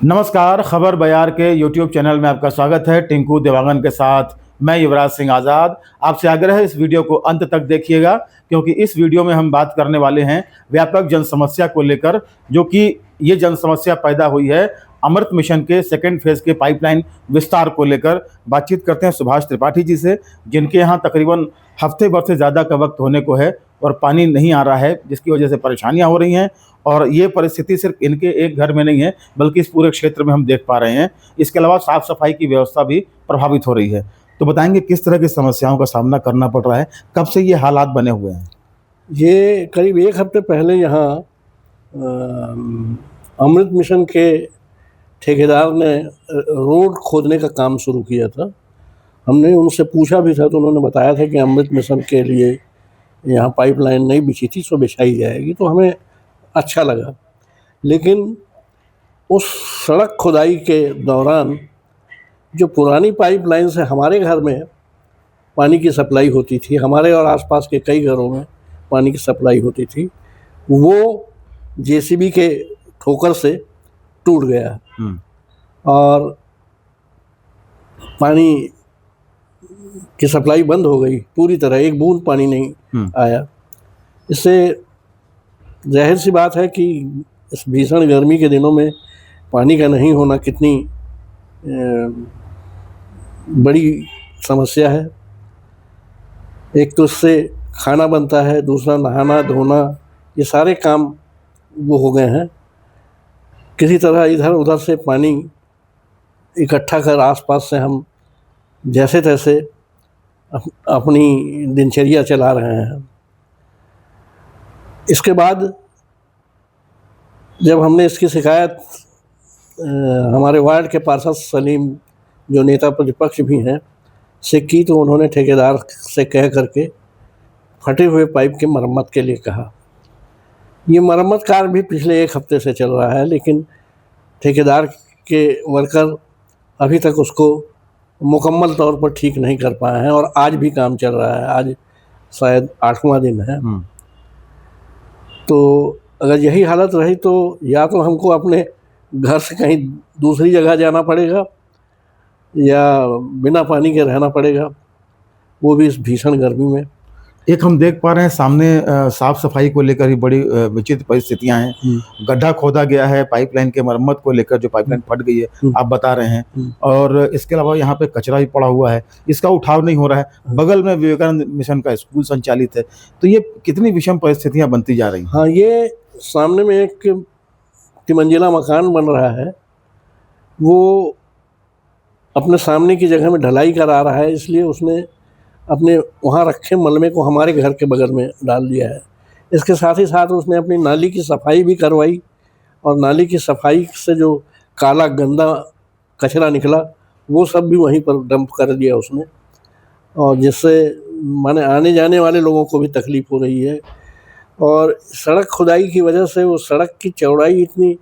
नमस्कार, खबर बयार के यूट्यूब चैनल में आपका स्वागत है। टिंकू देवांगन के साथ मैं युवराज सिंह आज़ाद। आपसे आग्रह है इस वीडियो को अंत तक देखिएगा, क्योंकि इस वीडियो में हम बात करने वाले हैं व्यापक जन समस्या को लेकर, जो कि ये जन समस्या पैदा हुई है अमृत मिशन के सेकेंड फेज के पाइपलाइन विस्तार को लेकर। बातचीत करते हैं सुभाष त्रिपाठी जी से, जिनके यहाँ तकरीबन हफ्ते भर से ज़्यादा का वक्त होने को है और पानी नहीं आ रहा है, जिसकी वजह से परेशानियां हो रही हैं। और ये परिस्थिति सिर्फ इनके एक घर में नहीं है, बल्कि इस पूरे क्षेत्र में हम देख पा रहे हैं। इसके अलावा साफ सफाई की व्यवस्था भी प्रभावित हो रही है। तो बताएंगे किस तरह की समस्याओं का सामना करना पड़ रहा है, कब से ये हालात बने हुए हैं? ये करीब एक हफ्ते पहले यहाँ अमृत मिशन के ठेकेदार ने रोड खोदने का काम शुरू किया था। हमने उनसे पूछा भी था, तो उन्होंने बताया था कि अमृत मिशन के लिए यहाँ पाइपलाइन नहीं बिछी थी, सो बिछाई जाएगी। तो हमें अच्छा लगा, लेकिन उस सड़क खुदाई के दौरान जो पुरानी पाइपलाइन से हमारे घर में पानी की सप्लाई होती थी, हमारे और आसपास के कई घरों में पानी की सप्लाई होती थी, वो जेसीबी के ठोकर से टूट गया और पानी की सप्लाई बंद हो गई पूरी तरह। एक बूंद पानी नहीं आया। इससे जाहिर सी बात है कि इस भीषण गर्मी के दिनों में पानी का नहीं होना कितनी बड़ी समस्या है। एक तो इससे खाना बनता है, दूसरा नहाना धोना, ये सारे काम वो हो गए हैं। किसी तरह इधर उधर से पानी इकट्ठा कर आसपास से हम जैसे तैसे अपनी दिनचर्या चला रहे हैं। इसके बाद जब हमने इसकी शिकायत हमारे वार्ड के पार्षद सलीम, जो नेता प्रतिपक्ष भी हैं, से की, तो उन्होंने ठेकेदार से कह करके फटे हुए पाइप की मरम्मत के लिए कहा। ये मरम्मत कार्य भी पिछले एक हफ्ते से चल रहा है, लेकिन ठेकेदार के वर्कर अभी तक उसको मुकम्मल तौर पर ठीक नहीं कर पाए हैं और आज भी काम चल रहा है। आज शायद 8वां दिन है। तो अगर यही हालत रही तो या तो हमको अपने घर से कहीं दूसरी जगह जाना पड़ेगा या बिना पानी के रहना पड़ेगा, वो भी इस भीषण गर्मी में। एक हम देख पा रहे हैं सामने साफ सफाई को लेकर ही बड़ी विचित्र परिस्थितियां हैं। गड्ढा खोदा गया है पाइपलाइन के मरम्मत को लेकर, जो पाइपलाइन फट गई है आप बता रहे हैं, और इसके अलावा यहाँ पे कचरा भी पड़ा हुआ है, इसका उठाव नहीं हो रहा है। बगल में विवेकानंद मिशन का स्कूल संचालित है। तो ये कितनी विषम परिस्थितियां बनती जा रही हैं। हाँ, ये सामने में एक तिमंजिला मकान बन रहा है, वो अपने सामने की जगह में ढलाई करा रहा है, इसलिए उसने अपने वहाँ रखे मलबे को हमारे घर के बगल में डाल दिया है। इसके साथ ही साथ उसने अपनी नाली की सफाई भी करवाई, और नाली की सफाई से जो काला गंदा कचरा निकला वो सब भी वहीं पर डंप कर दिया उसने, और जिससे माने आने जाने वाले लोगों को भी तकलीफ़ हो रही है। और सड़क खुदाई की वजह से वो सड़क की चौड़ाई इतनी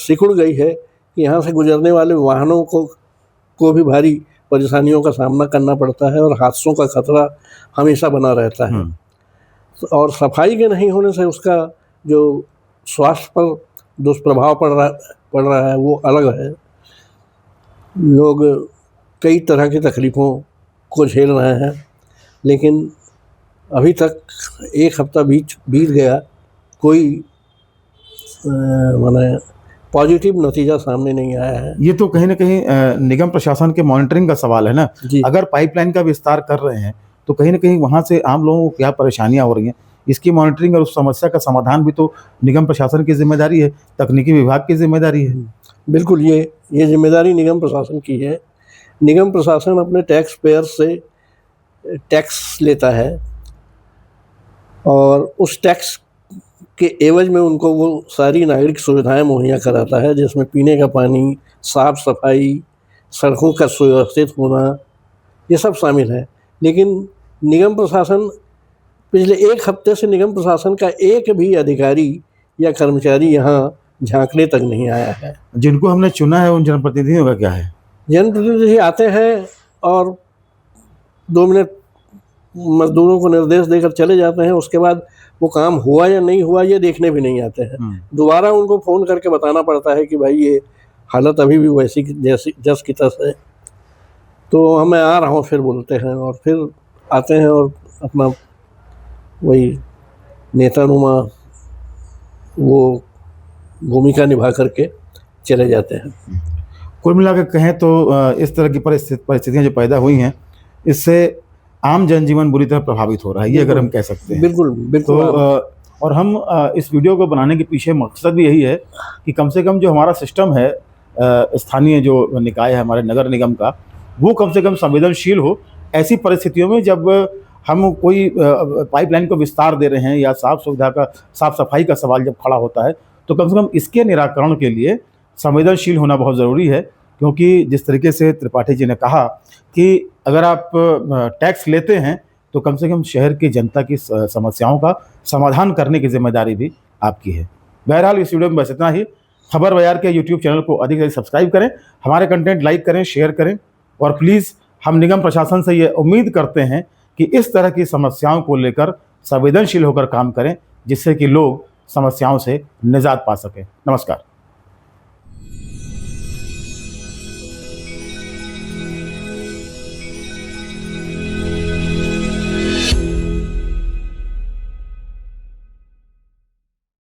सिकुड़ गई है कि यहाँ से गुजरने वाले वाहनों को भी भारी परेशानियों का सामना करना पड़ता है और हादसों का खतरा हमेशा बना रहता है। और सफाई के नहीं होने से उसका जो स्वास्थ्य पर दुष्प्रभाव पड़ रहा है वो अलग है। लोग कई तरह की तकलीफ़ों को झेल रहे हैं, लेकिन अभी तक एक हफ्ता बीत गया, कोई माने पॉजिटिव नतीजा सामने नहीं आया है। ये तो कहीं ना कहीं निगम प्रशासन के मॉनिटरिंग का सवाल है ना। अगर पाइपलाइन का विस्तार कर रहे हैं तो कहीं ना कहीं वहाँ से आम लोगों को क्या परेशानियां हो रही हैं, इसकी मॉनिटरिंग और उस समस्या का समाधान भी तो निगम प्रशासन की जिम्मेदारी है, तकनीकी विभाग की जिम्मेदारी है। बिल्कुल, ये जिम्मेदारी निगम प्रशासन की है। निगम प्रशासन अपने टैक्स पेयर से टैक्स लेता है और उस टैक्स के एवज में उनको वो सारी नागरिक सुविधाएं मुहैया कराता है, जिसमें पीने का पानी, साफ सफाई, सड़कों का सुव्यवस्थित होना, ये सब शामिल है। लेकिन निगम प्रशासन पिछले एक हफ्ते से निगम प्रशासन का एक भी अधिकारी या कर्मचारी यहाँ झांकने तक नहीं आया है। जिनको हमने चुना है उन जनप्रतिनिधियों का क्या है? जनप्रतिनिधि आते हैं और 2 मिनट मजदूरों को निर्देश देकर चले जाते हैं, उसके बाद वो काम हुआ या नहीं हुआ ये देखने भी नहीं आते हैं। दोबारा उनको फ़ोन करके बताना पड़ता है कि भाई ये हालत अभी भी वैसी जैसी जस की तस है। तो मैं आ रहा हूँ फिर बोलते हैं, और फिर आते हैं और अपना वही नेतानुमा वो भूमिका निभा करके चले जाते हैं। कुल मिला के कहें तो इस तरह की परिस्थितियां जो पैदा हुई हैं, इससे आम जनजीवन बुरी तरह प्रभावित हो रहा है, ये अगर हम कह सकते हैं। बिल्कुल बिल्कुल। तो और हम इस वीडियो को बनाने के पीछे मकसद भी यही है कि कम से कम जो हमारा सिस्टम है, स्थानीय जो निकाय है हमारे नगर निगम का, वो कम से कम संवेदनशील हो। ऐसी परिस्थितियों में जब हम कोई पाइपलाइन को विस्तार दे रहे हैं या साफ सफाई का सवाल जब खड़ा होता है, तो कम से कम इसके निराकरण के लिए संवेदनशील होना बहुत ज़रूरी है। क्योंकि जिस तरीके से त्रिपाठी जी ने कहा कि अगर आप टैक्स लेते हैं तो कम से कम शहर की जनता की समस्याओं का समाधान करने की जिम्मेदारी भी आपकी है। बहरहाल इस वीडियो में बस इतना ही। खबर बयार के यूट्यूब चैनल को अधिक से अधिक सब्सक्राइब करें, हमारे कंटेंट लाइक करें, शेयर करें, और प्लीज़ हम निगम प्रशासन से ये उम्मीद करते हैं कि इस तरह की समस्याओं को लेकर संवेदनशील होकर काम करें, जिससे कि लोग समस्याओं से निजात पा सकें। नमस्कार।